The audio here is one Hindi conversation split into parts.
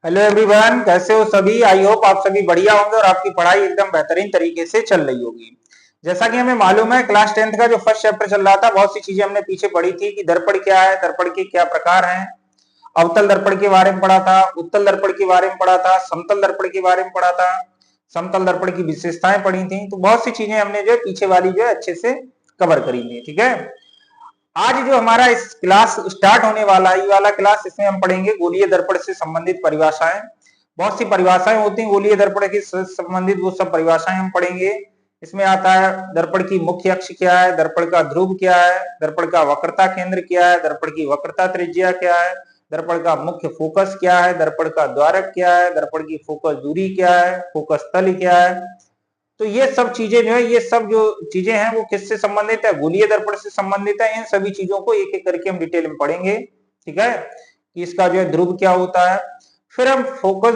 हेलो एवरीवन, कैसे हो सभी। आई होप आप सभी बढ़िया होंगे और आपकी पढ़ाई एकदम बेहतरीन तरीके से चल रही होगी। जैसा कि हमें मालूम है, क्लास 10th का जो फर्स्ट चैप्टर चल रहा था, बहुत सी चीजें हमने पीछे पढ़ी थी कि दर्पण क्या है, दर्पण के क्या प्रकार हैं। अवतल दर्पण के बारे में पढ़ा था, उत्तल दर्पण के बारे में पढ़ा था, समतल दर्पण के बारे में पढ़ा था, समतल दर्पण की विशेषताएं पढ़ी थी। तो बहुत सी चीजें हमने जो है पीछे वाली जो है अच्छे से कवर करी थी। ठीक है, आज जो हमारा इस क्लास स्टार्ट होने वाला है, ये वाला क्लास, इसमें हम पढ़ेंगे गोलीय दर्पण से संबंधित परिभाषाएं। बहुत सी परिभाषाएं होती हैं गोलीय दर्पण की संबंधित, वो सब परिभाषाएं हम पढ़ेंगे। इसमें आता है दर्पण की मुख्य अक्ष क्या है, दर्पण का ध्रुव क्या है, दर्पण का वक्रता केंद्र क्या है, दर्पण की वक्रता त्रिज्या क्या है, दर्पण का मुख्य फोकस क्या है, दर्पण का द्वारक क्या है, दर्पण की फोकस दूरी क्या है, फोकस तल क्या है। तो ये सब चीजें जो है, ये सब जो चीजें हैं वो किससे संबंधित है, गोलीय दर्पण से संबंधित है। इन सभी चीजों को एक एक करके हम डिटेल में पढ़ेंगे। ठीक है, कि इसका जो है ध्रुव क्या होता है। फिर हम फोकस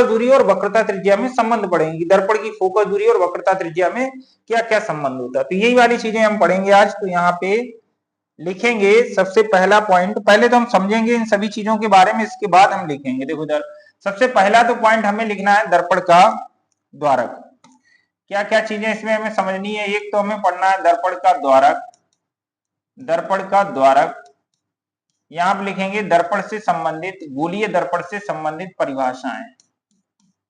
दूरी और वक्रता त्रिज्या में संबंध पढ़ेंगे, दर्पण की फोकस दूरी और वक्रता त्रिज्या में क्या क्या संबंध होता है। तो यही वाली चीजें हम पढ़ेंगे आज। तो यहाँ पे लिखेंगे सबसे पहला पॉइंट, पहले तो हम समझेंगे इन सभी चीजों के बारे में, इसके बाद हम लिखेंगे। देखो इधर सबसे पहला तो पॉइंट हमें लिखना है दर्पण का द्वारक। क्या क्या चीजें इसमें हमें समझनी है। एक तो हमें पढ़ना है दर्पण का द्वारक। दर्पण का द्वारक यहां पर लिखेंगे दर्पण से संबंधित, गोलीय दर्पण से संबंधित परिभाषाएं।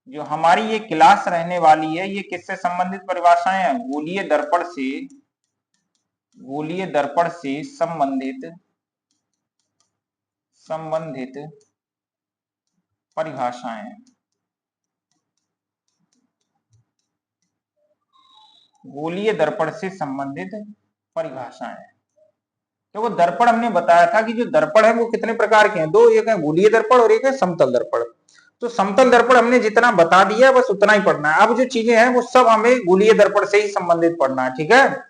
जो हमारी ये क्लास रहने वाली है, ये किससे संबंधित परिभाषाएं हैं, गोलीय दर्पण से, गोलीय दर्पण से संबंधित संबंधित परिभाषाएं। गोलीय दर्पण से संबंधित परिभाषाएं। तो वो दर्पण हमने बताया था कि जो दर्पण है वो कितने प्रकार के हैं, दो, एक है गोलीय दर्पण और एक है समतल दर्पण। तो समतल दर्पण हमने जितना बता दिया बस उतना ही पढ़ना है। अब जो चीजें हैं वो सब हमें गोलीय दर्पण से ही संबंधित पढ़ना है। ठीक है,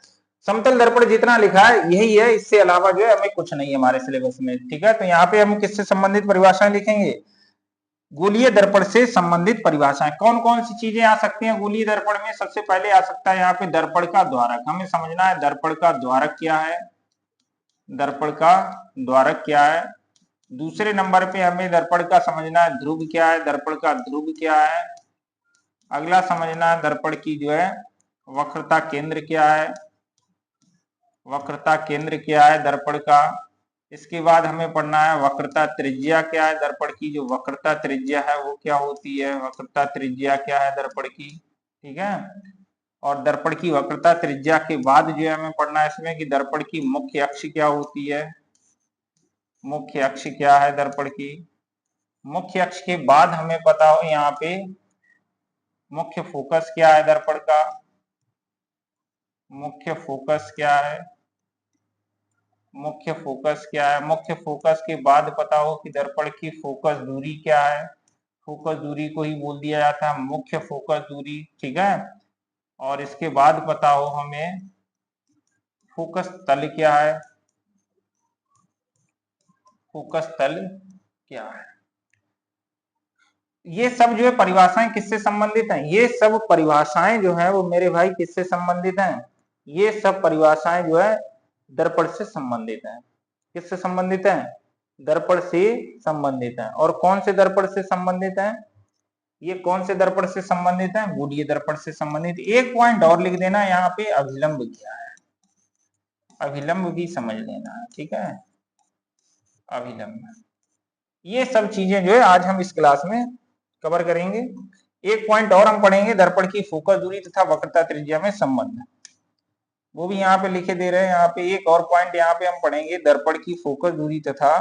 समतल दर्पण जितना लिखा है यही है, इससे अलावा जो है हमें कुछ नहीं है हमारे सिलेबस में। ठीक है, तो यहाँ पे हम किससे संबंधित परिभाषाएं लिखेंगे, गोलीय दर्पण से संबंधित परिभाषाएं। कौन कौन सी चीजें आ सकती हैं गोलीय दर्पण में, सबसे पहले आ सकता है यहाँ पे दर्पण का द्वारक। हमें समझना है दर्पण का द्वारक क्या है, दर्पण का द्वारक क्या है। दूसरे नंबर पे हमें दर्पण का समझना है ध्रुव क्या है, दर्पण का ध्रुव क्या है। अगला समझना है दर्पण की जो है वक्रता केंद्र क्या है, वक्रता केंद्र क्या है दर्पण का। इसके बाद हमें पढ़ना है वक्रता त्रिज्या क्या है, दर्पण की जो वक्रता त्रिज्या है वो क्या होती है, वक्रता त्रिज्या क्या है दर्पण की। ठीक है, और दर्पण की वक्रता त्रिज्या के बाद जो है हमें पढ़ना है इसमें कि दर्पण की मुख्य अक्ष क्या होती है, मुख्य अक्ष क्या है दर्पण की। मुख्य अक्ष के बाद हमें पता हो यहाँ पे मुख्य फोकस क्या है दर्पण का, मुख्य फोकस क्या है, मुख्य फोकस क्या है। मुख्य फोकस के बाद पता हो कि दर्पण की फोकस दूरी क्या है, फोकस दूरी को ही बोल दिया जाता है मुख्य फोकस दूरी। ठीक है, और इसके बाद पता हो हमें फोकस तल क्या है, फोकस तल क्या है। ये सब जो है परिभाषाएं किससे संबंधित हैं, ये सब परिभाषाएं जो है वो मेरे भाई किससे संबंधित हैं, ये सब परिभाषाएं जो है दर्पण से संबंधित हैं। किससे संबंधित हैं, दर्पण से संबंधित हैं। और कौन से दर्पण से संबंधित हैं, ये कौन से दर्पण से संबंधित हैं, गोलीय दर्पण से संबंधित। एक पॉइंट और लिख देना यहाँ पे, अभिलंब क्या है, अभिलंब भी समझ लेना है। ठीक है, अभिलंब, ये सब चीजें जो है आज हम इस क्लास में कवर करेंगे। एक पॉइंट और हम पढ़ेंगे, दर्पण की फोकस दूरी तथा वक्रता त्रिज्या में संबंध, वो भी यहाँ पे लिखे दे रहे हैं। यहाँ पे एक और पॉइंट यहाँ पे हम पढ़ेंगे, दर्पण की फोकस दूरी तथा,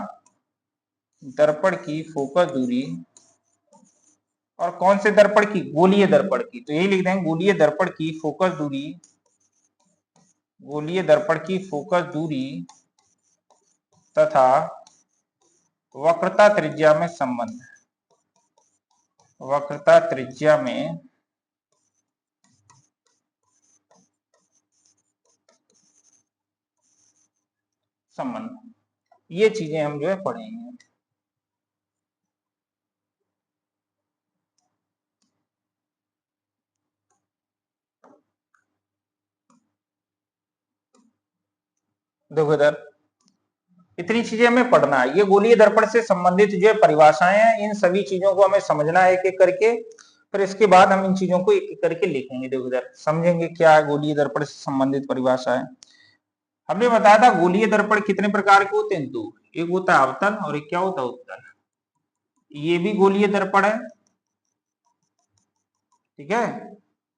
दर्पण की फोकस दूरी और कौन से दर्पण की, गोलीय दर्पण की। तो यही लिख देंगे गोलीय दर्पण की फोकस दूरी, गोलीय दर्पण की फोकस दूरी तथा वक्रता त्रिज्या में संबंध, वक्रता त्रिज्या में संबंध, ये चीजें हम जो है पढ़ेंगे। देखो इधर इतनी चीजें हमें पढ़ना है। ये गोलीय दर्पण से संबंधित जो परिभाषाएं हैं, इन सभी चीजों को हमें समझना है एक एक करके। फिर इसके बाद हम इन चीजों को एक एक करके लिखेंगे। देखो इधर समझेंगे क्या है गोलीय दर्पण से संबंधित परिभाषा है। हमने बताया था गोलीय दर्पण कितने प्रकार के होते हैं, दो। एक होता है अवतल और एक क्या होता है, उत्तल। ये भी गोलीय दर्पण है, ठीक है,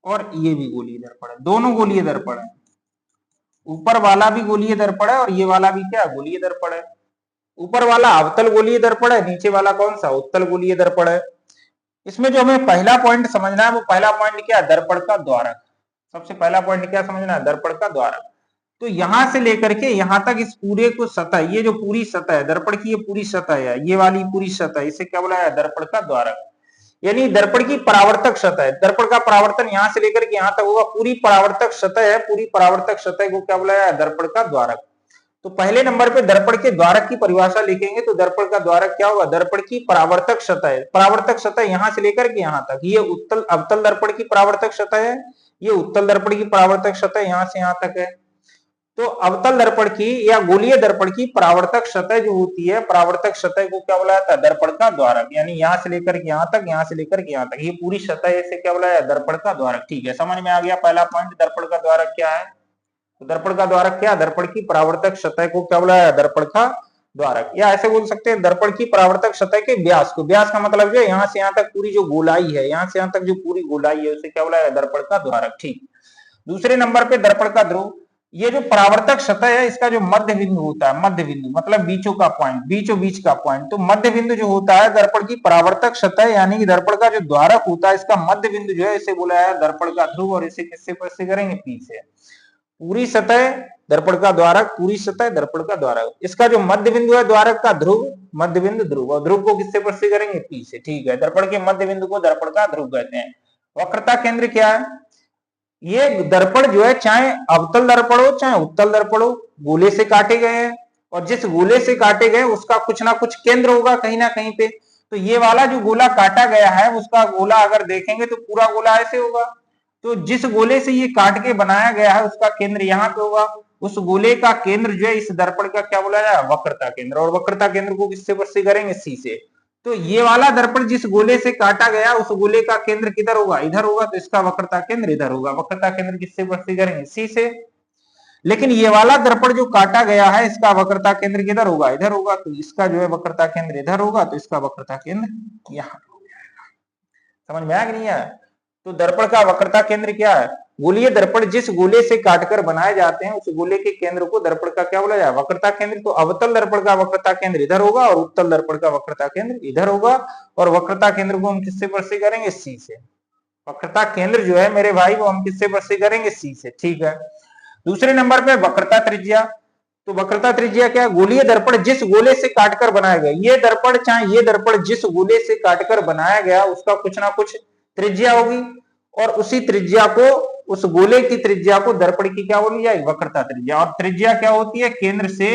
और ये भी गोलीय दर्पण है, दोनों गोलीय दर्पण है। ऊपर वाला भी गोलीय दर्पण है और ये वाला भी क्या गोलीय दर्पण है। ऊपर वाला अवतल गोलीय दर्पण है, नीचे वाला कौन सा, उत्तल गोलीय दर्पण है। इसमें जो हमें पहला पॉइंट समझना है, वो पहला पॉइंट क्या है, दर्पण का द्वारक। सबसे पहला पॉइंट क्या समझना है, दर्पण का द्वारक। तो यहां से लेकर के यहां तक इस पूरे को सतह, ये जो पूरी सतह है दर्पण की, ये पूरी सतह है, ये वाली पूरी सतह, इसे क्या बोला है, दर्पण का द्वारक। यानी दर्पण की परावर्तक सतह, दर्पण का परावर्तन यहां से लेकर के यहां तक होगा, पूरी परावर्तक सतह है, पूरी परावर्तक सतह को क्या बोला है, दर्पण का द्वारक। तो पहले नंबर पे दर्पण के द्वारक की परिभाषा लिखेंगे तो दर्पण का द्वारक क्या होगा, दर्पण की परावर्तक सतह। परावर्तक सतह यहां से लेकर के यहां तक, ये उत्तल अवतल दर्पण की परावर्तक सतह है, ये उत्तल दर्पण की परावर्तक सतह यहां से यहां तक है। तो अवतल दर्पण की या गोलीय दर्पण की परावर्तक सतह जो होती है, परावर्तक सतह को क्या बोला जाता है, दर्पण का द्वारक। यानी यहां से लेकर के यहां तक, यहां से लेकर के यहां तक, ये पूरी सतह इसे क्या बोला जाता है, दर्पण का द्वारक। ठीक है, समझ में आ गया पहला पॉइंट, दर्पण का द्वारक क्या है। तो दर्पण का द्वारक क्या, दर्पण की परावर्तक सतह को क्या बोला है, दर्पण का द्वारक। या ऐसे बोल सकते हैं दर्पण की परावर्तक सतह के व्यास को, व्यास का मतलब जो यहाँ से यहाँ तक पूरी जो गोलाई है, यहाँ से यहाँ तक जो पूरी गोलाई है, उसे क्या बोला है, दर्पण का द्वारक। ठीक। दूसरे नंबर पे दर्पण का ध्रुव। ये जो परावर्तक सतह है, इसका जो मध्य बिंदु होता है, मध्य बिंदु मतलब बीचों का पॉइंट, बीचों बीच का पॉइंट। तो मध्य बिंदु जो होता है दर्पण की परावर्तक सतह, यानी कि दर्पण का जो द्वारक होता है, इसका मध्य बिंदु जो है, इसे बोला है दर्पण का ध्रुव। और इसे किससे प्रस्तुत करेंगे, पी से। पूरी सतह दर्पण का द्वारक, पूरी सतह दर्पण का द्वारक। इसका जो मध्य बिंदु है द्वारक का, ध्रुव, मध्य बिंदु ध्रुव, और ध्रुव को किससे प्रस्तुत करेंगे, पी से। ठीक है, दर्पण के मध्य बिंदु को दर्पण का ध्रुव कहते हैं। वक्रता केंद्र क्या है, ये दर्पण जो है, चाहे अवतल दर्पण हो चाहे उत्तल दर्पण हो, गोले से काटे गए हैं, और जिस गोले से काटे गए उसका कुछ ना कुछ केंद्र होगा कहीं ना कहीं पे। तो ये वाला जो गोला काटा गया है, उसका गोला अगर देखेंगे तो पूरा गोला ऐसे होगा। तो जिस गोले से ये काट के बनाया गया है, उसका केंद्र यहाँ पे होगा। उस गोले का केंद्र जो है, इस दर्पण का क्या बोला जाए, वक्रता केंद्र। और वक्रता केंद्र को किससे प्रस्तुत करेंगे, सी से। तो ये वाला दर्पण जिस गोले से काटा गया, उस गोले का केंद्र किधर होगा, इधर होगा, तो इसका वक्रता केंद्र इधर होगा। वक्रता केंद्र किससे प्रस्तुत करेंगे, सी से। लेकिन ये वाला दर्पण जो काटा गया है, इसका वक्रता केंद्र किधर होगा, इधर होगा, तो इसका जो है वक्रता केंद्र इधर होगा, तो इसका वक्रता केंद्र यहाँ हो जाएगा। समझ में आया कि नहीं आया। तो दर्पण का वक्रता केंद्र क्या है, गोलीय दर्पण जिस गोले से काटकर बनाए जाते हैं, उस गोले के केंद्र को दर्पण का क्या बोला जाए, वक्रता केंद्र। तो अवतल दर्पण का वक्रता केंद्र इधर होगा और उत्तल दर्पण का वक्रता केंद्र इधर होगा। और वक्रता केंद्र को हम किससे प्रस्तुत करेंगे, सी से। वक्रता केंद्र जो है मेरे भाई, वो हम किससे प्रस्तुत करेंगे, सी से। ठीक है। दूसरे नंबर पे वक्रता त्रिज्या। तो वक्रता त्रिज्या क्या है, गोलीय दर्पण जिस गोले से काटकर बनाया गया, ये दर्पण चाहे ये दर्पण जिस गोले से काटकर बनाया गया, उसका कुछ ना कुछ त्रिज्या होगी, और उसी त्रिज्या को, उस गोले की त्रिज्या को दर्पण की क्या बोली जाएगी, वक्रता त्रिज्या। और त्रिज्या क्या होती है, केंद्र से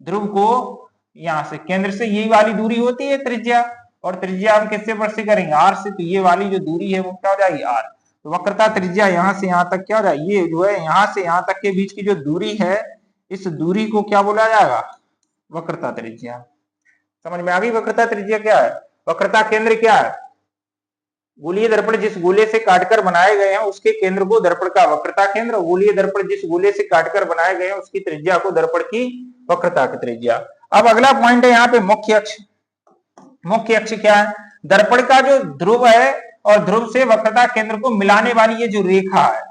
ध्रुव को, यहां से केंद्र से यही वाली दूरी होती है त्रिज्या। और त्रिज्या हम किससे प्रस्तुत करेंगे, आर से। तो ये वाली जो दूरी है वो क्या हो जाएगी, आर। तो वक्रता त्रिज्या यहां से यहां तक क्या हो जाएगी, ये जो है यहां से यहां तक के बीच की जो दूरी है, इस दूरी को क्या बोला जाएगा, वक्रता त्रिज्या। समझ में आ गई वक्रता त्रिज्या क्या है। वक्रता केंद्र क्या है, गोलीय दर्पण जिस गोले से काटकर बनाए गए हैं, उसके केंद्र को दर्पण का वक्रता केंद्र। गोलीय दर्पण जिस गोले से काटकर बनाए गए हैं, उसकी त्रिज्या को दर्पण की वक्रता की त्रिज्या। अब अगला पॉइंट है यहाँ पे मुख्य अक्ष। मुख्य अक्ष क्या है, दर्पण का जो ध्रुव है और ध्रुव से वक्रता केंद्र को मिलाने वाली ये जो रेखा है,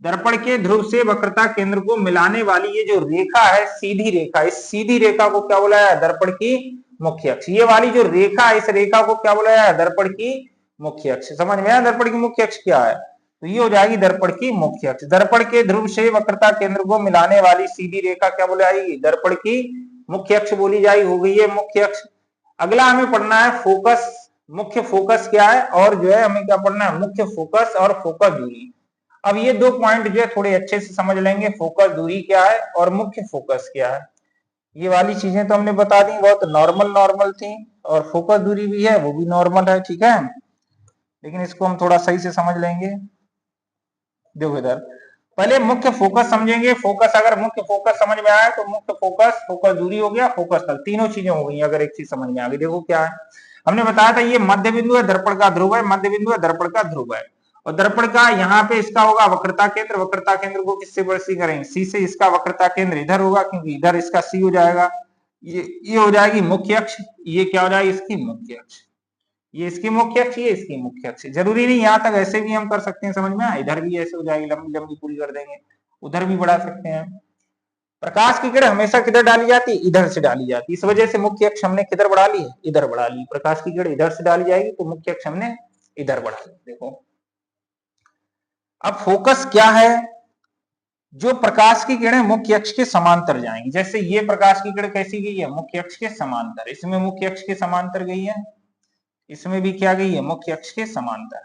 दर्पण के ध्रुव से वक्रता केंद्र को मिलाने वाली ये जो रेखा है, सीधी रेखा, इस सीधी रेखा को क्या बोला है, दर्पण की मुख्य अक्ष। ये वाली जो रेखा है, इस रेखा को क्या बोला है, दर्पण की मुख्य अक्ष। समझ में आया दर्पण की मुख्य अक्ष क्या है, तो ये हो जाएगी दर्पण की मुख्य अक्ष। दर्पण के ध्रुव से वक्रता केंद्र को मिलाने वाली सीधी रेखा क्या बोली जाएगी, दर्पण की मुख्य अक्ष बोली जाएगी। हो गई है मुख्य अक्ष। अगला हमें पढ़ना है फोकस। मुख्य फोकस क्या है, और जो है हमें क्या पढ़ना है, मुख्य फोकस और फोकस दूरी। अब ये दो पॉइंट जो है थोड़े अच्छे से समझ लेंगे, फोकस दूरी क्या है और मुख्य फोकस क्या है। ये वाली चीजें तो हमने बता दी, बहुत नॉर्मल थी, और फोकस दूरी भी है, वो भी नॉर्मल है, ठीक है। लेकिन इसको हम थोड़ा सही से समझ लेंगे। देखो इधर पहले मुख्य फोकस समझेंगे। फोकस, अगर मुख्य फोकस समझ में आया तो मुख्य फोकस, फोकस दूरी हो गया, फोकस तल, तीनों चीजें हो गई। अगर एक चीज समझ में आ गई, देखो क्या है, हमने बताया था ये मध्य बिंदु है, दर्पण का ध्रुव है, मध्य बिंदु है, दर्पण का ध्रुव है, और दर्पण का यहाँ पे इसका होगा वक्रता केंद्र। वक्रता केंद्र को किससे सी करेंगे, सी से। इसका वक्रता केंद्र इधर होगा, क्योंकि इधर इसका सी हो जाएगा। ये हो जाएगी मुख्य अक्ष, ये क्या हो जाएगी, इसकी मुख्य अक्ष। ये इसकी मुख्य अक्ष, ये इसकी मुख्य अक्ष। जरूरी नहीं यहाँ तक, ऐसे भी हम कर सकते हैं, समझ में आया। इधर भी ऐसे हो जाएगी, लंबी लंबी पूरी कर देंगे, उधर भी बढ़ा सकते हैं। प्रकाश की किरण हमेशा किधर डाली जाती है, इधर से डाली जाती है। इस वजह से मुख्य अक्ष हमने किधर बढ़ा ली, इधर बढ़ा ली। प्रकाश की किरण इधर से डाली जाएगी तो मुख्य अक्ष हमने इधर बढ़ा ली। देखो अब फोकस क्या है, जो प्रकाश की किरणें मुख्य अक्ष के समांतर जाएंगी। जैसे ये प्रकाश की किरण कैसी गई है, मुख्य अक्ष के समांतर। इसमें मुख्य अक्ष के समांतर गई है, इसमें भी क्या गई है, मुख्य अक्ष के समांतर।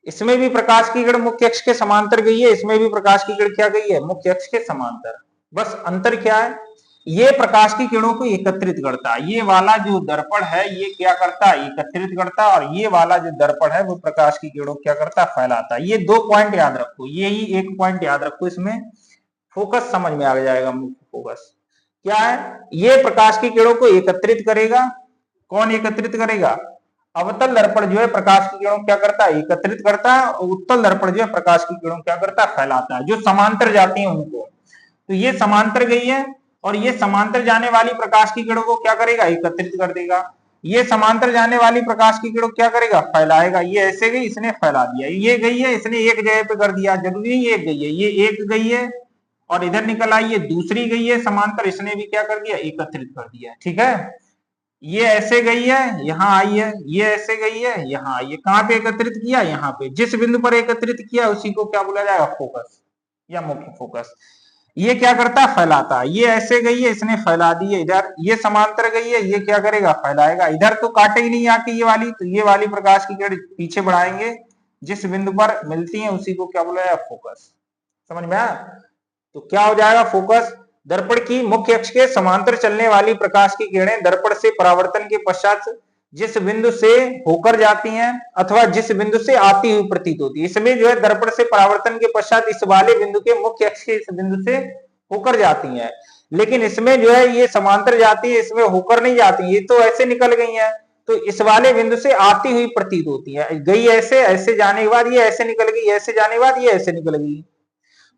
इसमें भी प्रकाश की किरण मुख्य अक्ष के समांतर गई है, इसमें भी प्रकाश की किरण क्या गई है, मुख्य अक्ष के समांतर। बस अंतर क्या है, ये प्रकाश की किरणों को एकत्रित करता है। ये वाला जो दर्पण है ये क्या करता है, एकत्रित करता है, और ये वाला जो दर्पण है वो प्रकाश की किरणों को क्या करता है, फैलाता है। ये दो पॉइंट याद रखो, ये ही एक पॉइंट याद रखो, इसमें फोकस समझ में आ जाएगा। मुख्य फोकस क्या है, ये प्रकाश की किरणों को एकत्रित करेगा। कौन एकत्रित करेगा, अवतल दर्पण जो है प्रकाश की किरणों क्या करता है, एकत्रित करता है, और उत्तल दर्पण जो है प्रकाश की किरणों क्या करता है, फैलाता है। जो समांतर जाती है उनको, तो ये समांतर गई है, और ये समांतर जाने वाली प्रकाश की किरणों को क्या करेगा, एकत्रित कर देगा। ये समांतर जाने वाली प्रकाश की किरणों क्या करेगा, फैलाएगा। ये ऐसे गई, इसने फैला दिया। ये गई है, इसने एक जगह पे कर दिया, जरूरी नहीं एक गई है, ये एक गई है और इधर निकल आई, ये दूसरी गई है समांतर, इसने भी क्या कर दिया, एकत्रित कर दिया। ठीक है, ये ऐसे गई है, यहाँ आई है, ये ऐसे गई है, यहाँ आई है। कहां पे एकत्रित किया, यहाँ पे। जिस बिंदु पर एकत्रित किया उसी को क्या बोला जाएगा, फोकस या मुख्य फोकस। ये क्या करता है, फैलाता है। ये ऐसे गई है, इसने फैला दी है इधर। ये समांतर गई है, ये क्या करेगा, फैलाएगा। इधर तो काटे ही नहीं आती ये वाली, तो ये वाली प्रकाश की किरण पीछे बढ़ाएंगे, जिस बिंदु पर मिलती है उसी को क्या बोला जाएगा, फोकस। समझ में आया, तो क्या हो जाएगा, फोकस। दर्पण की मुख्य अक्ष के समांतर चलने वाली प्रकाश की किरणें दर्पण से परावर्तन के पश्चात जिस बिंदु से होकर जाती हैं अथवा जिस बिंदु से आती हुई प्रतीत होती है। इसमें जो है दर्पण से परावर्तन के पश्चात इस वाले बिंदु के मुख्य अक्ष के इस बिंदु से होकर जाती हैं, लेकिन इसमें जो है ये समांतर जाती है, इसमें होकर नहीं जाती, ये तो ऐसे निकल गई हैं, तो इस वाले बिंदु से आती हुई प्रतीत होती है। गई ऐसे, ऐसे जाने के बाद ये ऐसे निकल गई, ऐसे जाने के बाद ये ऐसे निकल गई।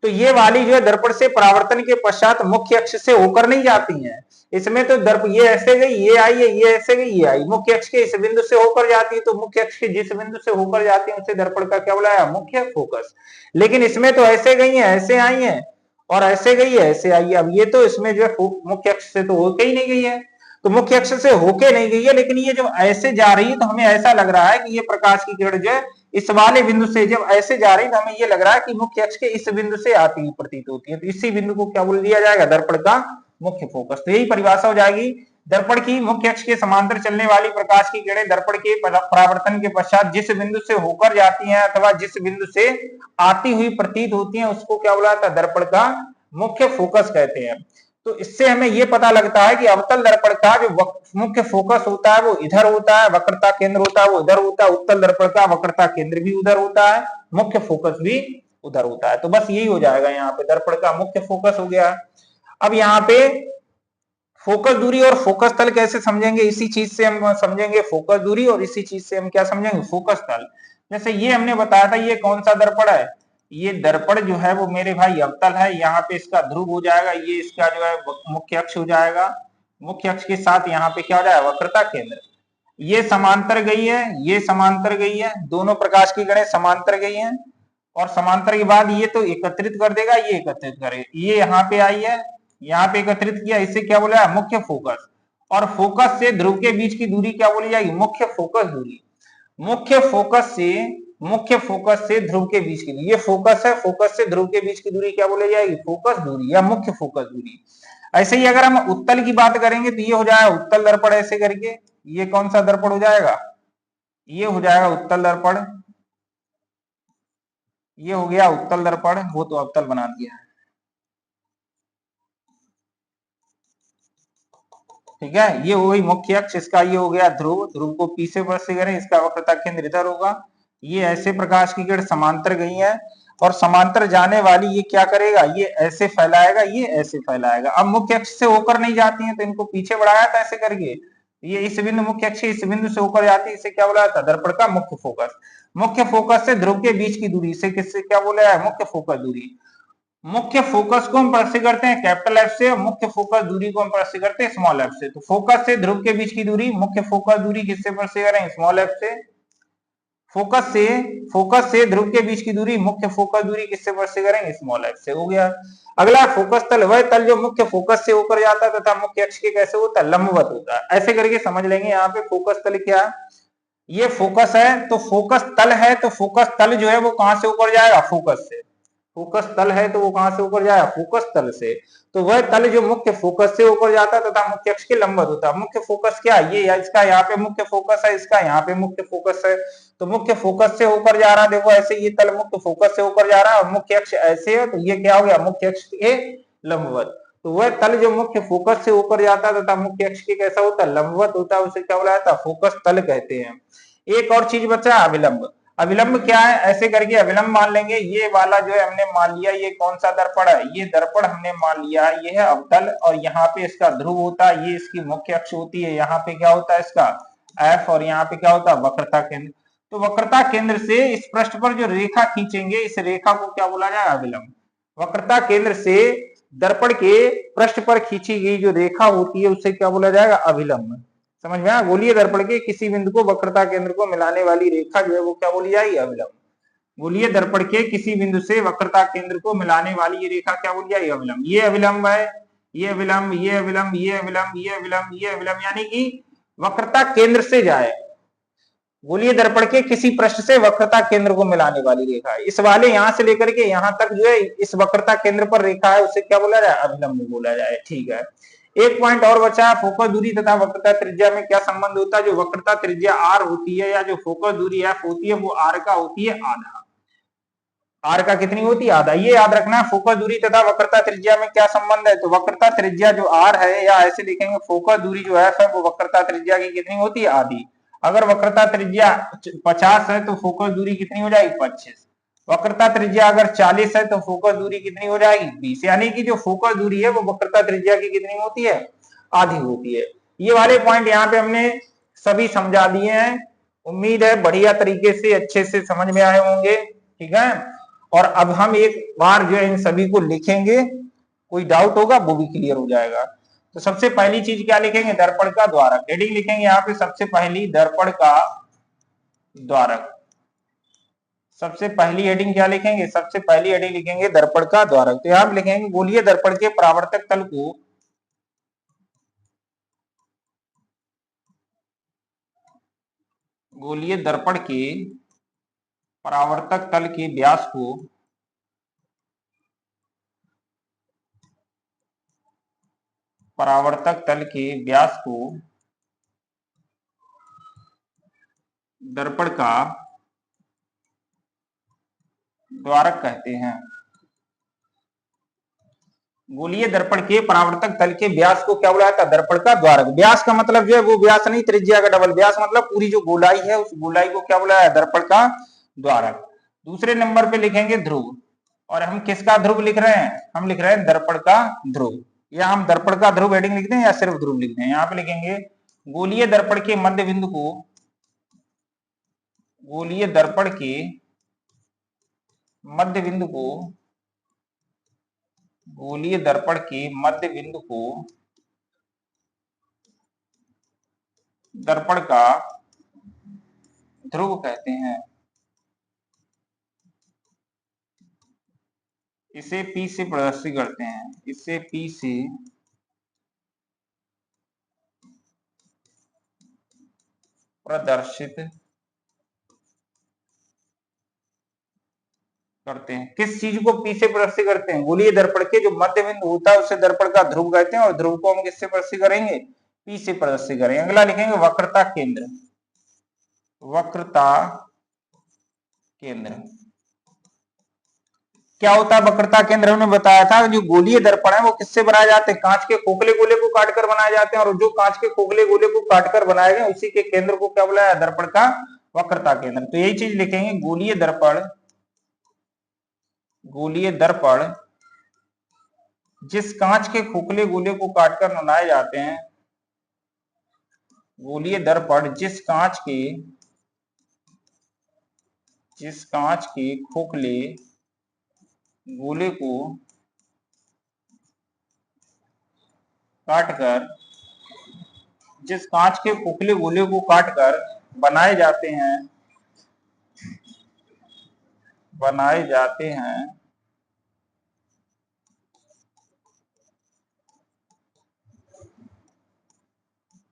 तो ये वाली जो है दर्पण से परावर्तन के पश्चात मुख्य अक्ष से होकर नहीं जाती हैं। इसमें तो दर्प ये ऐसे गई, ये आई है, ये ऐसे गई, ये आई। मुख्य अक्ष के इस बिंदु से होकर जाती है, तो मुख्य अक्ष के जिस बिंदु से होकर जाती है उसे दर्पण का क्या बुलाया, मुख्य फोकस। लेकिन इसमें तो ऐसे गई है, ऐसे आई है, और ऐसे गई है, ऐसे आई है। अब ये तो इसमें जो है मुख्य अक्ष से तो होकर ही नहीं गई है, तो मुख्य अक्ष से होके नहीं गई है, लेकिन ये जब ऐसे जा रही है तो हमें ऐसा लग रहा है कि ये प्रकाश की किरण जो है इस वाले बिंदु से जब ऐसे जा रही है तो हमें ये लग रहा है कि मुख्य अक्ष के इस बिंदु से आती हुई प्रतीत होती है। तो इसी बिंदु को क्या बोल दिया जाएगा, दर्पण का मुख्य फोकस। तो यही परिभाषा हो जाएगी, दर्पण की मुख्य अक्ष के समांतर चलने वाली प्रकाश की किरणें दर्पण के परावर्तन के पश्चात जिस बिंदु से होकर जाती हैं अथवा जिस बिंदु से आती हुई प्रतीत होती हैं उसको क्या बोला जाता है, दर्पण का मुख्य फोकस कहते हैं। तो इससे हमें यह पता लगता है कि अवतल दर्पण का जो मुख्य फोकस होता है वो इधर होता है, वक्रता केंद्र होता है वो इधर होता है। उत्तल दर्पण का वक्रता केंद्र भी उधर होता है, मुख्य फोकस भी उधर होता है। तो बस यही हो जाएगा, यहाँ पे दर्पण का मुख्य फोकस हो गया। अब यहाँ पे फोकस दूरी और फोकस तल कैसे समझेंगे, इसी चीज से हम समझेंगे फोकस दूरी, और इसी चीज से हम क्या समझेंगे, फोकस तल। जैसे ये हमने बताया था, ये कौन सा दर्पण है, ये दर्पण जो है वो मेरे भाई अवतल है। यहाँ पे इसका ध्रुव हो जाएगा, ये इसका जो है मुख्य अक्ष हो जाएगा। मुख्य अक्ष के साथ यहाँ पे क्या हो जाएगा, वक्रता केंद्र। ये समांतर गई है, ये समांतर गई है, दोनों प्रकाश की किरणें समांतर गई हैं, और समांतर के बाद ये तो एकत्रित कर देगा, ये एकत्रित करेगा। ये यहाँ पे आई है, यहाँ पे एकत्रित किया, इसे क्या बोला है, मुख्य फोकस। और फोकस से ध्रुव के बीच की दूरी क्या बोली जाएगी, मुख्य फोकस दूरी। मुख्य फोकस से ध्रुव के बीच की दूरी, ये फोकस है, फोकस से ध्रुव के बीच की दूरी क्या बोली जाएगी, फोकस दूरी या मुख्य फोकस दूरी। ऐसे ही अगर हम उत्तल की बात करेंगे तो ये हो जाएगा उत्तल दर्पण। ऐसे करके ये कौन सा दर्पण हो जाएगा, ये हो जाएगा उत्तल दर्पण। ये हो गया उत्तल दर्पण, वो तो अवतल बना दिया है। ठीक है, ये हो गई मुख्य अक्ष, इसका ये हो गया ध्रुव। ध्रुव को पीछे पर से करें, इसका वक्रता केंद्र इधर होगा। ये ऐसे प्रकाश की किरण समांतर गई है, और समांतर जाने वाली ये क्या करेगा, ये ऐसे फैलाएगा, ये ऐसे फैलाएगा। अब मुख्य अक्ष से होकर नहीं जाती है तो इनको पीछे बढ़ाया था ऐसे करके, ये इस बिंदु मुख्य अक्ष इस बिंदु से होकर जाती है, इसे क्या बोला जाता है, दर्पण का मुख्य फोकस। मुख्य फोकस से ध्रुव के बीच की दूरी, इसे किससे क्या बोला जाए, मुख्य फोकस दूरी। मुख्य फोकस को हम प्रस्तुत करते हैं कैपिटल एफ से, और मुख्य फोकस दूरी को हम प्रस्तुत करते हैं स्मॉल एफ से। तो फोकस से ध्रुव के बीच की दूरी, मुख्य फोकस दूरी किससे प्रस्तुत करें, स्मॉल एफ से। फोकस से ध्रुव के बीच की दूरी, मुख्य फोकस दूरी किससे प्रस्तुत करेंगे, स्मॉल एफ से। हो गया। अगला फोकस तल, वह तल जो मुख्य फोकस से होकर जाता है तथा मुख्य अक्ष के कैसे होता है, लंबवत होता है। ऐसे करके समझ लेंगे यहाँ पे फोकस तल क्या है। ये फोकस है तो फोकस तल है, तो फोकस तल जो है वो कहां से ऊपर जाएगा, फोकस से। फोकस तल है तो वो कहां से ऊपर जाएगा, फोकस तल से। तो वह तल जो मुख्य फोकस से ऊपर जाता है तथा मुख्य अक्ष के लंबवत होता है। मुख्य फोकस क्या है, ये इसका यहाँ पे मुख्य फोकस है, इसका यहाँ पे मुख्य फोकस है। तो मुख्य फोकस से होकर जा रहा है, देखो ऐसे ये तल मुख्य फोकस से होकर जा रहा है और मुख्य अक्ष ऐसे है, तो ये क्या हो गया, मुख्य अक्ष के लंबवत। तो वह तल जो मुख्य फोकस से ऊपर जाता है तथा मुख्य अक्ष के कैसा होता है, लंबवत होता है, उसे क्या बोला जाता है, फोकस तल कहते हैं। एक और चीज बचा, अविलंब। अविलंब क्या है, ऐसे करके अविलंब मान लेंगे। ये वाला जो है हमने मान लिया, ये कौन सा दर्पण है, ये दर्पण हमने मान लिया है, ये है अवतल, और यहाँ पे इसका ध्रुव होता है, ये इसकी मुख्य अक्ष होती है, यहाँ पे क्या होता है इसका एफ, और यहाँ पे क्या होता है, वक्रता केंद्र। तो वक्रता केंद्र से इस पृष्ठ पर जो रेखा खींचेंगे, इस रेखा को क्या बोला जाएगा, अविलंब। वक्रता केंद्र से दर्पण के पृष्ठ पर खींची गई जो रेखा होती है उसे क्या बोला जाएगा, अविलंब। समझ में आया, गोलीय दर्पण के किसी बिंदु को वक्रता केंद्र को मिलाने वाली रेखा जो है वो क्या बोली जाएगी, अविलंब। गोलीय दर्पण के किसी बिंदु से वक्रता केंद्र को मिलाने वाली ये रेखा क्या बोली जाएगी, अविलंब। ये अविलंब है, ये अविलंब, ये अविलंब, ये अविलंब, ये अविलंब, ये अविलंब, यानी कि वक्रता केंद्र से जाए, गोलीय दर्पण के किसी पृष्ठ से वक्रता केंद्र को मिलाने वाली रेखा है। इस वाले यहां से लेकर के यहां तक जो है इस वक्रता केंद्र पर रेखा है, उसे क्या बोला जाए, अविलंब बोला जाए। ठीक है। एक पॉइंट और बचा है, फोकस दूरी तथा वक्रता त्रिज्या में क्या संबंध होता है। जो वक्रता त्रिज्या आर होती है या जो फोकस दूरी एफ होती है वो आर का होती है आधा। आर का कितनी होती है, आधा। ये याद रखना, फोकस दूरी तथा वक्रता त्रिज्या में क्या संबंध है। तो वक्रता त्रिज्या जो आर है, या ऐसे लिखेंगे फोकस दूरी जो एफ है वो वक्रता त्रिज्या की कितनी होती है, आधी। अगर वक्रता त्रिज्या 50 है तो फोकस दूरी कितनी हो जाएगी, 25। वक्रता त्रिज्या अगर 40 है तो फोकस दूरी कितनी हो जाएगी, 20। यानी कि जो फोकस दूरी है वो वक्रता त्रिज्या की कितनी होती है, आधी होती है। ये वाले पॉइंट यहाँ पे हमने सभी समझा दिए हैं। उम्मीद है बढ़िया तरीके से अच्छे से समझ में आए होंगे। ठीक है। और अब हम एक बार जो है इन सभी को लिखेंगे, कोई डाउट होगा वो भी क्लियर हो जाएगा। तो सबसे पहली चीज क्या लिखेंगे, दर्पण का द्वारक। हेडिंग लिखेंगे यहाँ पे सबसे पहली, दर्पण का द्वारक। सबसे पहली हेडिंग क्या लिखेंगे, सबसे पहली हेडिंग लिखेंगे दर्पण का द्वारक। तो यहां लिखेंगे गोलीय दर्पण के परावर्तक तल को गोलीय दर्पण के परावर्तक तल के व्यास को परावर्तक तल के व्यास को दर्पण का द्वारक कहते हैं। गोलीय दर्पण के परावर्तक तल के व्यास को क्या बोला जाता है, दर्पण का द्वारक। व्यास का मतलब जो है वो व्यास नहीं, त्रिज्या का डबल। व्यास मतलब पूरी जो गोलाई है उस गोलाई को क्या बोला है, दर्पण का द्वारक। दूसरे नंबर पे लिखेंगे ध्रुव। और हम किसका ध्रुव लिख रहे हैं, हम लिख रहे हैं दर्पण का ध्रुव। या हम दर्पण का ध्रुव हेडिंग लिखते हैं या सिर्फ ध्रुव लिखते हैं। यहाँ पे लिखेंगे गोलीय दर्पण के मध्य बिंदु को गोलीय दर्पण के मध्य बिंदु को गोलीय दर्पण के मध्य बिंदु को दर्पण का ध्रुव कहते हैं। इसे P से प्रदर्शित करते हैं, इसे P से प्रदर्शित करते हैं। किस चीज को P से प्रदर्शित करते हैं, गोलीय दर्पण के जो मध्य बिंदु होता है उसे दर्पण का ध्रुव कहते हैं। और ध्रुव को हम किससे प्रदर्शित करेंगे, P से प्रदर्शित करेंगे। अगला लिखेंगे वक्रता केंद्र। वक्रता केंद्र क्या होता है, वक्रता केंद्र हमने बताया था, जो गोलीय दर्पण है वो किससे बनाए जाते हैं, कांच के खोखले गोले को काटकर बनाए जाते हैं। और जो कांच के खोखले गोले को काटकर बनाए गए उसी के केंद्र को क्या बुलाया, दर्पण का वक्रता केंद्र। तो यही चीज लिखेंगे, गोलीय दर्पण गोलीय दर्पण जिस कांच के खोखले गोले को काटकर बनाए जाते हैं, गोलीय दर्पण जिस कांच के खोखले गोले को काटकर बनाए जाते हैं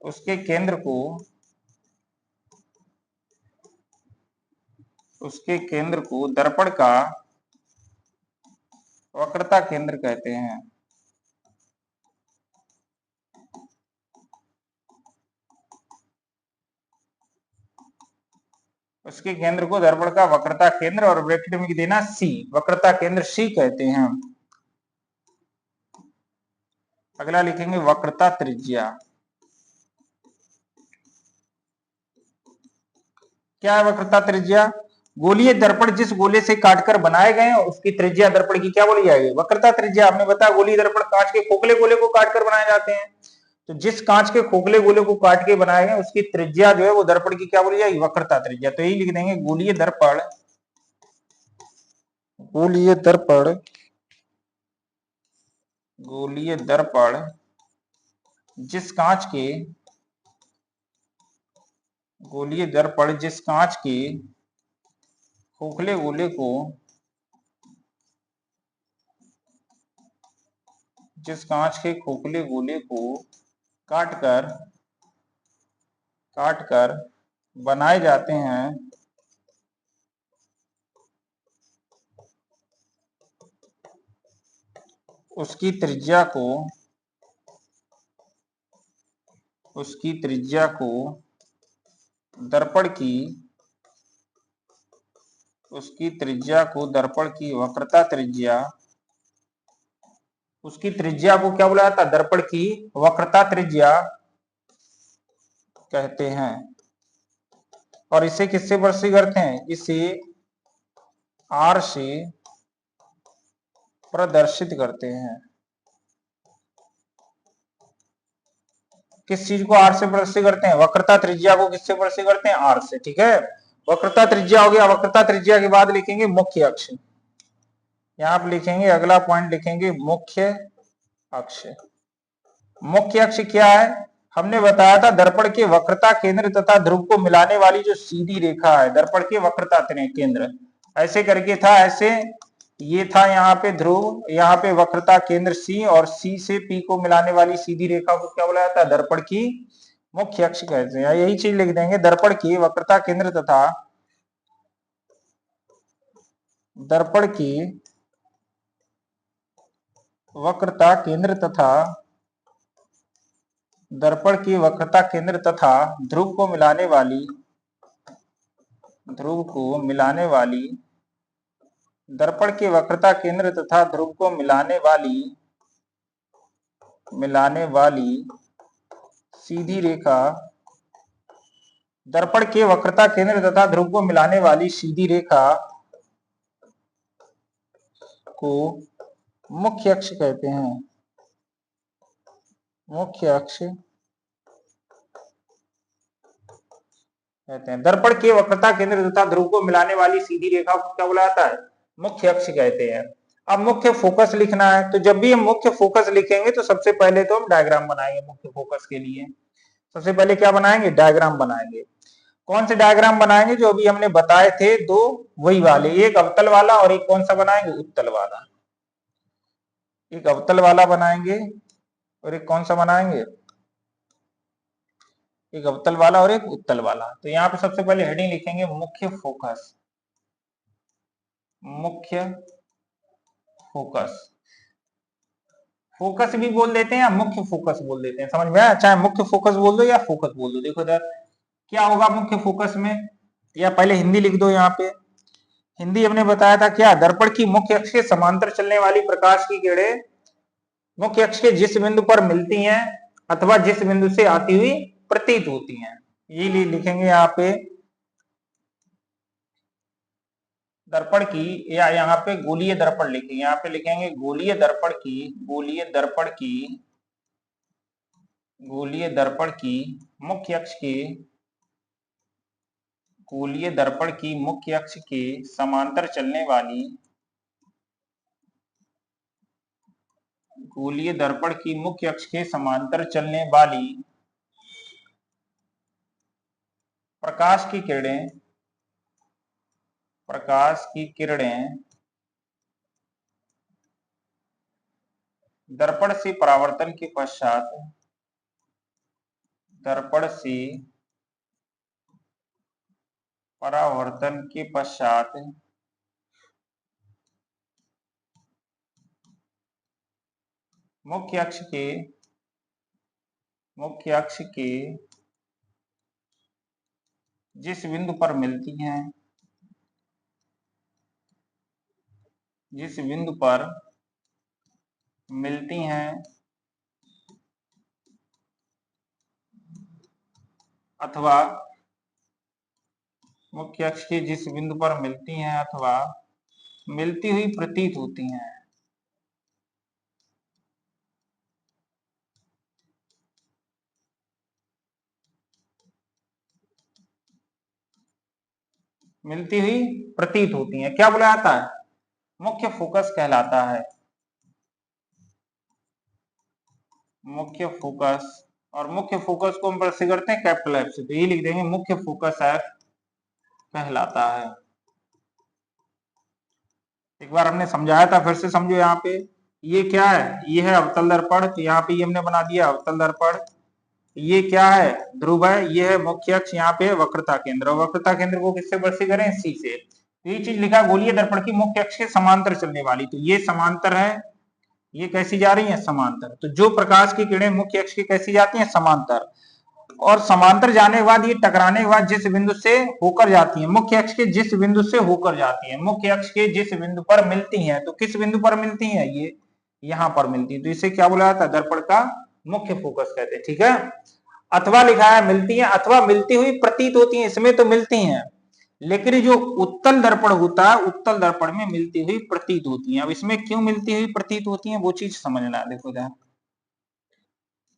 उसके केंद्र को दर्पण का वक्रता केंद्र कहते हैं। उसके केंद्र को दर्पण का वक्रता केंद्र, और ब्रैकेट में देना सी, वक्रता केंद्र सी कहते हैं। अगला लिखेंगे वक्रता त्रिज्या। क्या है वक्रता त्रिज्या? गोलीय दर्पण जिस गोले से काटकर बनाए गए हैं उसकी त्रिज्या दर्पण की क्या बोली जाएगी? वक्रता त्रिज्या। हमने बताया गोलीय दर्पण कांच के खोखले गोले को काटकर बनाए जाते हैं, तो जिस कांच के खोखले गोले को काट के बनाए गए उसकी त्रिज्या जो है वो दर्पण की क्या बोली जाएगी? वक्रता त्रिज्या। तो यही लिख देंगे गोलीय दर्पण जिस कांच के खोखले गोले को काटकर बनाए जाते हैं उसकी त्रिज्या को दर्पण की वक्रता त्रिज्या, उसकी त्रिज्या को क्या बोला जाता है? दर्पण की वक्रता त्रिज्या कहते हैं। और इसे किससे प्रदर्शित करते हैं? इसे आर से प्रदर्शित करते हैं। किस चीज को आर से प्रदर्शित करते हैं? वक्रता त्रिज्या को किससे प्रदर्शित करते हैं? आर से। ठीक है, वक्रता त्रिज्या हो गया। वक्रता त्रिज्या के बाद लिखेंगे मुख्य अक्ष। यहां पर लिखेंगे, अगला पॉइंट लिखेंगे मुख्य अक्ष। मुख्य अक्ष क्या है? हमने बताया था दर्पण के वक्रता केंद्र तथा ध्रुव को मिलाने वाली जो सीधी रेखा है, दर्पण के वक्रता केंद्र ऐसे करके था, ऐसे ये था यहाँ पे ध्रुव, यहाँ पे वक्रता केंद्र सी, और सी से पी को मिलाने वाली सीधी रेखा को क्या बोला जाता है? दर्पण की मुख्य अक्ष कहते हैं। यही चीज लिख देंगे, दर्पण की वक्रता केंद्र तथा दर्पण की वक्रता केंद्र तथा ध्रुव को मिलाने वाली दर्पण के वक्रता केंद्र तथा ध्रुव को मिलाने वाली सीधी रेखा, दर्पण के वक्रता केंद्र तथा ध्रुव को मिलाने वाली सीधी रेखा को मुख्य अक्ष कहते हैं। मुख्य अक्ष कहते हैं। दर्पण के वक्रता केंद्र तथा ध्रुव को मिलाने वाली सीधी रेखा को क्या बोला जाता है? मुख्य अक्ष कहते हैं। अब मुख्य फोकस लिखना है, तो जब भी हम मुख्य फोकस लिखेंगे तो सबसे पहले तो हम डायग्राम बनाएंगे। मुख्य फोकस के लिए सबसे पहले क्या बनाएंगे? डायग्राम बनाएंगे। कौन से डायग्राम बनाएंगे? जो अभी हमने बताए थे दो, वही वाले, एक अवतल वाला और एक कौन सा बनाएंगे? उत्तल वाला। एक अवतल वाला बनाएंगे और एक कौन सा बनाएंगे? एक अवतल वाला और एक उत्तल वाला। तो यहाँ पे सबसे पहले हेडिंग लिखेंगे मुख्य फोकस। मुख्य फोकस, फोकस भी बोल देते हैं या मुख्य फोकस बोल देते हैं, समझ में आया? चाहे मुख्य फोकस बोल दो या फोकस बोल दो। देखो इधर क्या होगा मुख्य फोकस में, या पहले हिंदी लिख दो। यहाँ पे हिंदी हमने बताया था क्या? दर्पण की मुख्य अक्ष के समांतर चलने वाली प्रकाश की किरणें मुख्य अक्ष के जिस बिंदु पर मिलती हैं अथवा जिस बिंदु से आती हुई प्रतीत होती हैं, ये लिखेंगे यहाँ पे दर्पण की, या यहाँ पे गोलीय दर्पण लिखे, यहाँ पे लिखेंगे गोलीय दर्पण की, गोलीय दर्पण की मुख्य अक्ष के, गोलीय दर्पण की मुख्य अक्ष के समांतर चलने वाली, गोलीय दर्पण की मुख्य अक्ष के समांतर चलने वाली प्रकाश की किरणें, दर्पण से परावर्तन के पश्चात, दर्पण से परावर्तन के पश्चात मुख्य अक्ष के जिस बिंदु पर मिलती हैं, जिस बिंदु पर मिलती हैं अथवा मुख्य अक्ष के जिस बिंदु पर मिलती हैं अथवा मिलती हुई प्रतीत होती हैं, मिलती हुई प्रतीत होती हैं, क्या बोला जाता है? मुख्य फोकस कहलाता है, मुख्य फोकस। और मुख्य फोकस को हम कैसे करते हैं? कैपिटल एफ से, तो ये लिख देंगे मुख्य फोकस एफ कहलाता है। एक बार हमने समझाया था, फिर से समझो। यहाँ पे ये क्या है? ये है अवतल दर्पण, तो यहाँ पे ये हमने बना दिया अवतल दर्पण। ये क्या है? ध्रुव है। ये है मुख्य अक्ष, यहाँ पे वक्रता केंद्र, और वक्रता केंद्र को किससे वर्षी करें? सी से। तो ये चीज लिखा गोलीय दर्पण की मुख्य अक्ष के समांतर चलने वाली, तो ये समांतर है, ये कैसी जा रही है? समांतर। तो जो प्रकाश की किरणें मुख्य अक्ष की कैसी जाती हैं? समांतर। और समांतर जाने के बाद ये टकराने के बाद जिस बिंदु से होकर जाती है, मुख्य अक्ष के जिस बिंदु से होकर जाती है, मुख्य अक्ष के जिस बिंदु पर मिलती हैं, तो किस बिंदु पर मिलती हैं? ये यहां पर मिलती है, तो इसे क्या बोला जाता है? दर्पण का मुख्य फोकस कहते हैं। ठीक है। अथवा लिखा है, मिलती है अथवा मिलती हुई प्रतीत होती है, इसमें तो मिलती हैं, लेकिन जो उत्तल दर्पण होता है, उत्तल दर्पण में मिलती हुई प्रतीत होती हैं। अब इसमें क्यों मिलती हुई प्रतीत होती हैं, वो चीज समझना है। देखो जरा,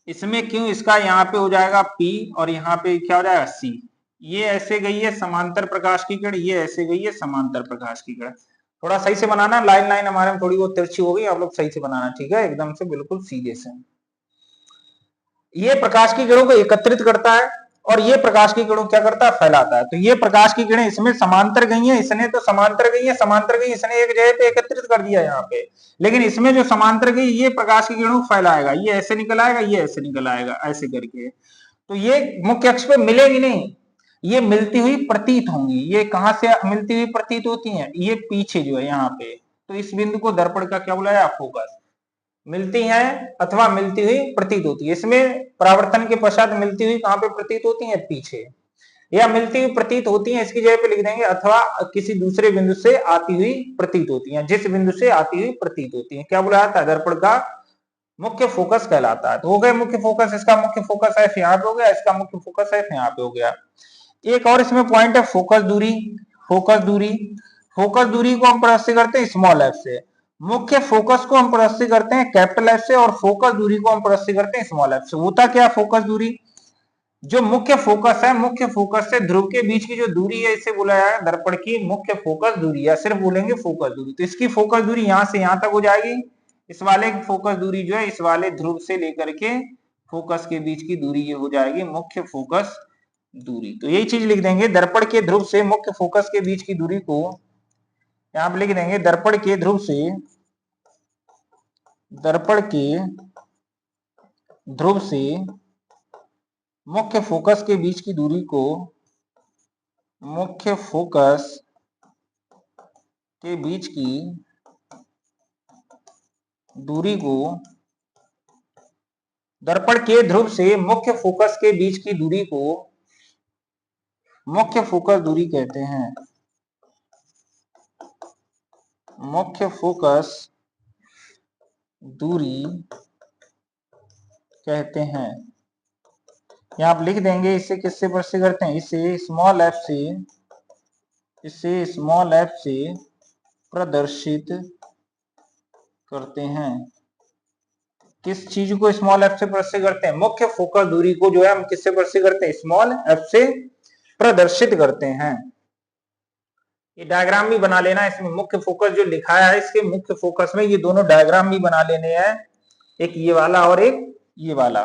इसमें क्यों, इसका यहाँ पे हो जाएगा P और यहाँ पे क्या हो जाएगा? C। ये ऐसे गई है समांतर प्रकाश की किरण, ये ऐसे गई है समांतर प्रकाश की किरण। थोड़ा सही से बनाना, लाइन लाइन हमारे में थोड़ी बहुत तिरछी हो गई, आप लोग सही से बनाना, ठीक है? एकदम से बिल्कुल सीधे से। ये प्रकाश की किरणों को एकत्रित करता है और ये प्रकाश की किरणों क्या करता है? फैलाता है। तो ये प्रकाश की किरणें इसमें समांतर गई है, इसने तो समांतर गई है, इसने एक जगह पे एकत्रित कर दिया यहाँ पे, लेकिन इसमें जो समांतर गई ये प्रकाश की किरणों को फैलाएगा, ये ऐसे निकल आएगा, ये ऐसे निकल आएगा, ऐसे करके। तो ये मुख्य अक्ष पे मिलेगी नहीं, ये मिलती हुई प्रतीत होंगी। ये कहां से मिलती हुई प्रतीत होती हैं? ये पीछे जो है यहाँ पे। तो इस बिंदु को दर्पण का क्या बुलाया? फोकस। मिलती हैं अथवा मिलती हुई प्रतीत होती है, इसमें परावर्तन के पश्चात मिलती हुई कहां पे प्रतीत होती है? पीछे। या मिलती हुई प्रतीत होती है, इसकी जगह पे लिख देंगे अथवा किसी दूसरे बिंदु से आती हुई प्रतीत होती है, जिस बिंदु से आती हुई प्रतीत होती है, क्या बुलाया जाता है? दर्पण का मुख्य फोकस कहलाता है। तो हो गए मुख्य फोकस, इसका मुख्य फोकस एफ यहाँ पे हो गया, इसका मुख्य फोकस एफ यहाँ पे हो गया। एक और इसमें पॉइंट है फोकस दूरी। फोकस दूरी, फोकस दूरी को हम प्रदर्शित करते हैं स्मॉल एफ से, मुख्य फोकस को हम प्रदर्शित करते हैं कैपिटल एफ से, और फोकस दूरी को हम प्रदर्शित करते हैं स्मॉल एफ से। होता क्या? फोकस दूरी, जो मुख्य फोकस है, मुख्य फोकस से ध्रुव के बीच की जो दूरी है, इसे बोला जाएगा दर्पण की मुख्य फोकस दूरी, या सिर्फ बोलेंगे फोकस दूरी। तो इसकी फोकस दूरी यहां से यहां तक हो जाएगी। इस वाले की फोकस दूरी जो है, इस वाले ध्रुव से लेकर के फोकस के बीच की दूरी ये हो जाएगी मुख्य फोकस दूरी। तो यही चीज लिख देंगे, दर्पण के ध्रुव से मुख्य फोकस के बीच की दूरी को यहां पर लिख देंगे, दर्पण के ध्रुव से, दर्पण के ध्रुव से मुख्य फोकस के बीच की दूरी को, मुख्य फोकस के बीच की दूरी को, दर्पण के ध्रुव से मुख्य फोकस के बीच की दूरी को मुख्य फोकस दूरी कहते हैं, मुख्य फोकस दूरी कहते हैं। यहां आप लिख देंगे, इसे किससे प्रदर्शित करते हैं? इसे स्मॉल एफ से इसे स्मॉल एफ से प्रदर्शित करते हैं। किस चीज को स्मॉल एफ से प्रदर्शित करते हैं? मुख्य फोकस दूरी को जो है हम किससे प्रदर्शित करते हैं? स्मॉल एफ से प्रदर्शित करते हैं। ये डायग्राम भी बना लेना, इसमें मुख्य फोकस जो लिखा है इसके मुख्य फोकस में ये दोनों डायग्राम भी बना लेने हैं, एक ये वाला और एक ये वाला।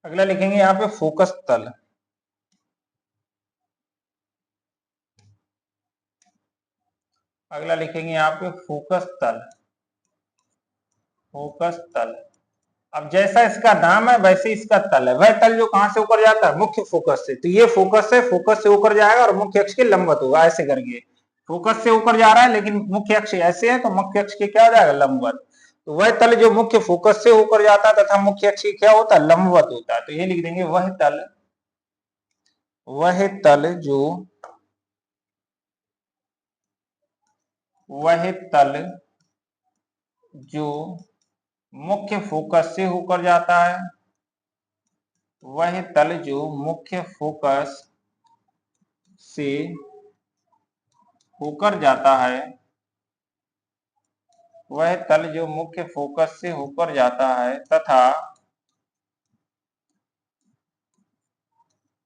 अगला लिखेंगे यहाँ पे फोकस तल। अगला लिखेंगे यहाँ पे फोकस तल। फोकस तल। अब जैसा इसका नाम है वैसे इसका तल है। वह तल जो कहां से ऊपर जाता है? मुख्य फोकस से। तो ये फोकस है, फोकस से ऊपर जाएगा और मुख्य अक्ष के लंबवत होगा, ऐसे करके। फोकस से ऊपर जा रहा है लेकिन मुख्य अक्ष ऐसे है तो मुख्य अक्ष के क्या हो जाएगा? लंबवत। तो वह तल जो मुख्य फोकस से ऊपर जाता है तथा मुख्य अक्ष क्या होता है? लंबवत होता है। तो ये लिख देंगे वह तल जो वह तल जो मुख्य फोकस से होकर जाता है, वह तल जो मुख्य फोकस से होकर जाता है, वह तल जो मुख्य फोकस से होकर जाता है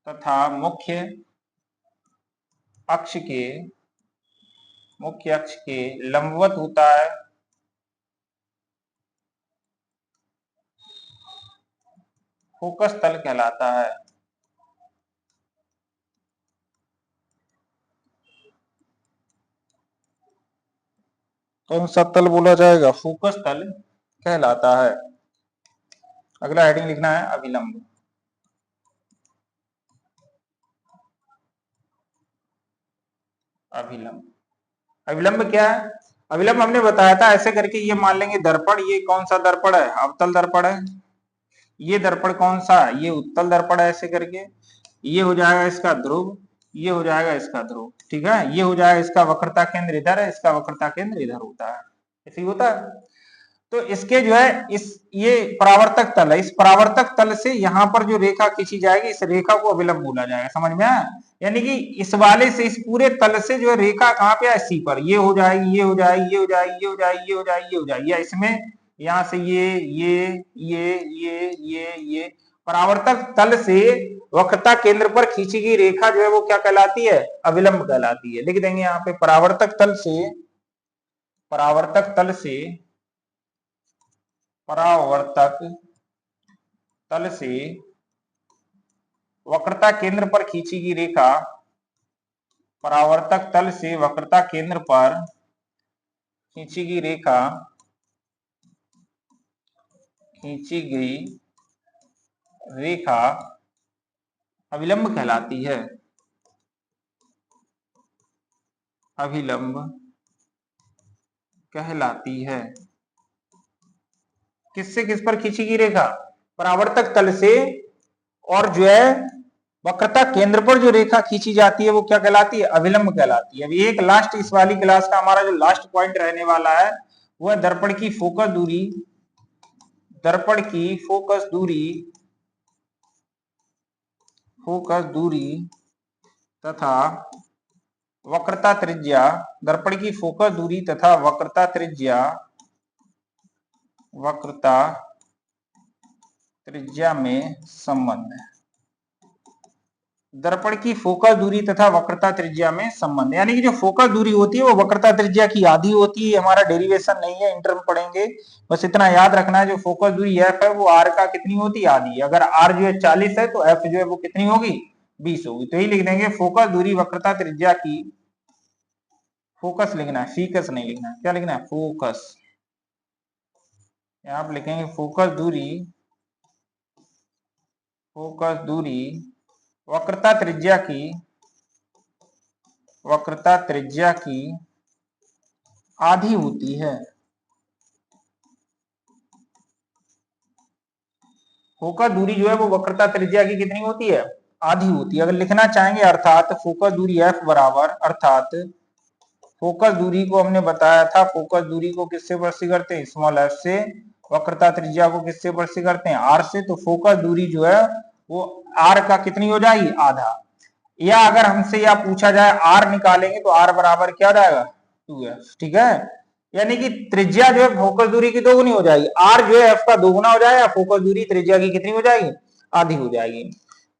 तथा मुख्य अक्ष के लंबवत होता है, फोकस तल कहलाता है। कौन सा तल बोला जाएगा? फोकस तल कहलाता है। अगला हेडिंग लिखना है अभिलंब। अभिलंब। अभिलंब क्या है? अभिलंब हमने बताया था ऐसे करके, ये मान लेंगे दर्पण। ये कौन सा दर्पण है? अवतल दर्पण है। ये दर्पण कौन सा है? ये उत्तल दर्पण है, ऐसे करके। ये हो जाएगा इसका ध्रुव, ये हो जाएगा इसका ध्रुव, ठीक है। ये हो जाएगा इसका वक्रता केंद्र इधर है, इसका वक्रता केंद्र इधर होता है, ऐसे ही होता है। तो इसके जो है ये परावर्तक तल है। इस परावर्तक तल से यहाँ पर जो रेखा खींची जाएगी इस रेखा को अभिलंब बोला जाएगा। समझ में आया? यानी कि इस वाले से, इस पूरे तल से जो है रेखा कहाँ पे है? सी पर। ये हो जाएगी, ये हो जाएगी, ये हो जाएगी, ये हो जाएगी, ये हो जाएगी, ये हो जाएगी, या इसमें यहाँ से ये परावर्तक तल से वक्रता केंद्र पर खींची गई रेखा जो है वो क्या कहलाती है? अभिलंब कहलाती है। लिख देंगे यहाँ पे परावर्तक तल से वक्रता केंद्र पर खींची गई रेखा, परावर्तक तल से वक्रता केंद्र पर खींची गई रेखा अभिलंब कहलाती है। अभिलंब कहलाती है। किससे किस पर खींची गई रेखा? परावर्तक तल से, और जो है वक्रता केंद्र पर जो रेखा खींची जाती है वो क्या कहलाती है? अभिलंब कहलाती है। अभी एक लास्ट इस वाली क्लास का हमारा जो लास्ट पॉइंट रहने वाला है वो है दर्पण की फोकस दूरी तथा वक्रता त्रिज्या। दर्पण की फोकस दूरी तथा वक्रता त्रिज्या में संबंध। दर्पण की फोकस दूरी तथा वक्रता त्रिज्या में संबंध, यानी कि जो फोकस दूरी होती है वो वक्रता त्रिज्या की आधी होती है। हमारा डेरिवेशन नहीं है, इंटर में पढ़ेंगे। बस इतना याद रखना है, जो फोकस दूरी एफ है वो आर का कितनी होती है? आधी। अगर आर जो है 40 है तो एफ जो है वो कितनी होगी? 20 होगी। तो यही लिख देंगे फोकस दूरी वक्रता त्रिज्या की, फोकस लिखना है, फीकस नहीं लिखना है। क्या लिखना है? फोकस। यहाँ आप लिखेंगे फोकस दूरी वक्रता त्रिज्या की आधी होती है। फोकस दूरी जो है वो वक्रता त्रिज्या की कितनी होती है? आधी होती है। अगर लिखना चाहेंगे अर्थात फोकस दूरी एफ बराबर, अर्थात फोकस दूरी को हमने बताया था, फोकस दूरी को किससे प्रस्तुत करते हैं, स्मॉल एफ से। वक्रता त्रिज्या को किससे प्रस्तुत करते हैं, आर से। तो फोकस दूरी जो है वो आर का कितनी हो जाएगी, आधा। या अगर हमसे या पूछा जाए आर निकालेंगे तो आर बराबर क्या हो जाएगा, 2f। ठीक है, यानी कि त्रिज्या जो है फोकस दूरी की दोगुनी हो जाएगी, आर जो है एफ का दोगुना हो जाएगा, फोकस दूरी त्रिज्या की कितनी हो जाएगी, आधी हो जाएगी।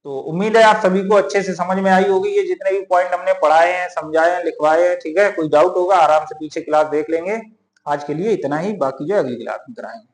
तो उम्मीद है आप सभी को अच्छे से समझ में आई होगी, ये जितने भी पॉइंट हमने पढ़ाए हैं, समझाए हैं, लिखवाए हैं। ठीक है, कोई डाउट होगा आराम से पीछे क्लास देख लेंगे। आज के लिए इतना ही, बाकी जो अगली क्लास में कराएंगे।